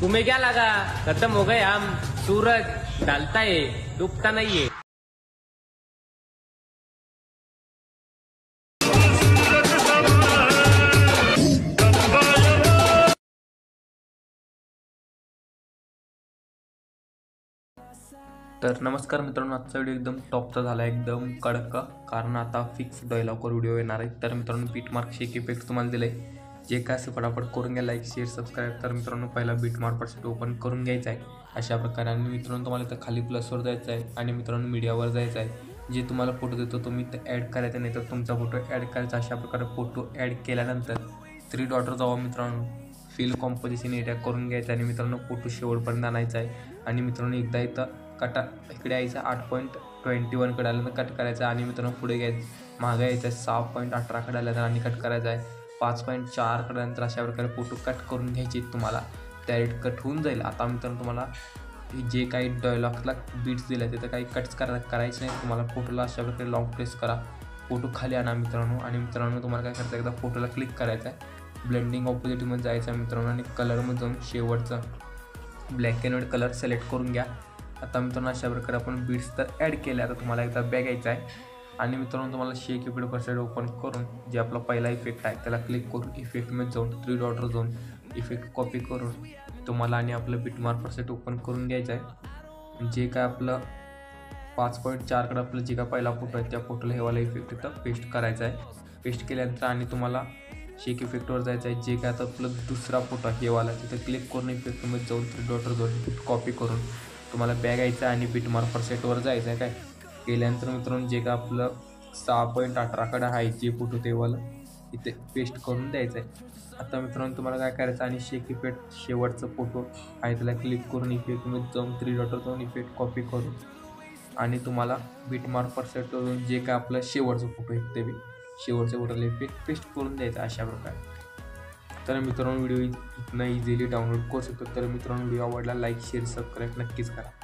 तुम्हें क्या लगा खत्म हो गए हम? सूरज ढलता है, डूबता नहीं है। तर नमस्कार मित्रांनो, आजचा व्हिडिओ एकदम टॉपचा झाला, एकदम कडक, कारण आता फिक्स डायलॉगवर व्हिडिओ येणार आहे। तर मित्रांनो, बीटमार्क शेक इफेक्ट तुम्हाला दिले, जे काय असं फटाफट करून घ्या, लाईक शेअर सबस्क्राईब। तर मित्रांनो, पहिला बीटमार्क सेट ओपन करून घ्यायचा आहे अशा प्रकारे, आणि मित्रांनो तुम्हाला इथं खाली प्लसवर जायचं आहे आणि मित्रांनो मीडियावर जायचं आहे। जे तुम्हाला फोटो देतो तुम्ही ते ॲड करायचा, नाही तर तुमचा फोटो ॲड करायचा। अशा प्रकारे फोटो ॲड केल्यानंतर 3 डॉटवर जावा मित्रांनो, फिल कॉम्पोजिशन एरिया करून घ्यायचा आणि मित्रांनो फोटो शेवटपर्यंत आणायचा आहे। आणि मित्रांनो एकदा इथं कटा इकडे यायचं 8.21 कडे आलं तर कट करायचं आणि मित्रांनो पुढे घ्यायचं, मागे यायचं 6.18 कडे आलं तर आणि कट करायचं आहे। 5.4 कडे नंतर अशा प्रकारे फोटो कट करून घ्यायचे, तुम्हाला डायरेक्ट कट होऊन जाईल। आता मित्रांनो तुम्हाला जे काही डायलॉगला बीट्स दिले तिथं काही कट्स करायचं नाही तुम्हाला। फोटोला अशा प्रकारे लॉंग प्रेस करा, फोटो खाली आणा मित्रांनो, आणि मित्रांनो तुम्हाला काय करायचं, एकदा फोटोला क्लिक करायचं आहे, ब्लेंडिंग ऑपोजिटमध्ये जायचं आहे मित्रांनो, आणि कलरमध्ये जाऊन शेवटचं black and white colour select करून घ्या। आता मित्रांनो अशा प्रकारे आपण बीट्स तर ॲड केले। आता तुम्हाला एकदा बॅग यायचं आहे आणि मित्रांनो तुम्हाला शेक इफेक्ट परसेट ओपन करून जे आपला पहिला इफेक्ट आहे त्याला क्लिक करून इफेक्टमध्ये जाऊन 3 डॉटवर जाऊन इफेक्ट कॉपी करून तुम्हाला आणि आपलं बीटमार्क परसेट ओपन करून घ्यायचं आहे। जे काय आपलं 5.4 कडे आपलं जे काय पहिला फोटो आहे त्या फोटोला हेवाला इफेक्ट इथं पेस्ट करायचा आहे। पेस्ट केल्यानंतर आणि तुम्हाला शेक इफेक्टवर जायचं आहे। जे काय आता आपलं दुसरा फोटो आहे हेवाला तिथं क्लिक करून इफेक्टमध्ये जाऊन 3 डॉटवर जाऊन कॉपी करून तुम्हाला बॅग यायचं आहे आणि बीटमार्क परसेटवर जायचं आहे। काय केल्यानंतर मित्रांनो जे काय आपलं 6.18 कडे आहे जे फोटो तेवाला इथे पेस्ट करून द्यायचं आहे। आता मित्रांनो तुम्हाला काय करायचं, आणि शेक इफेक्ट शेवटचा फोटो आहे त्याला क्लिक करून इफेक्टमध्ये जाऊन 3 डॉटवर जाऊन इफेक्ट कॉपी करून आणि तुम्हाला बीटमार्क परसेटवरून जे काय आपलं शेवटचा फोटो आहे ते शेवटच्या फोटोला इफेक्ट पेस्ट करून द्यायचा अशा प्रकारे। तर मित्रांनो व्हिडिओ इथनं इझिली डाउनलोड करू शकतो। तर मित्रांनो व्हिडिओ आवडला लाईक शेअर सबस्क्राईब नक्कीच करा।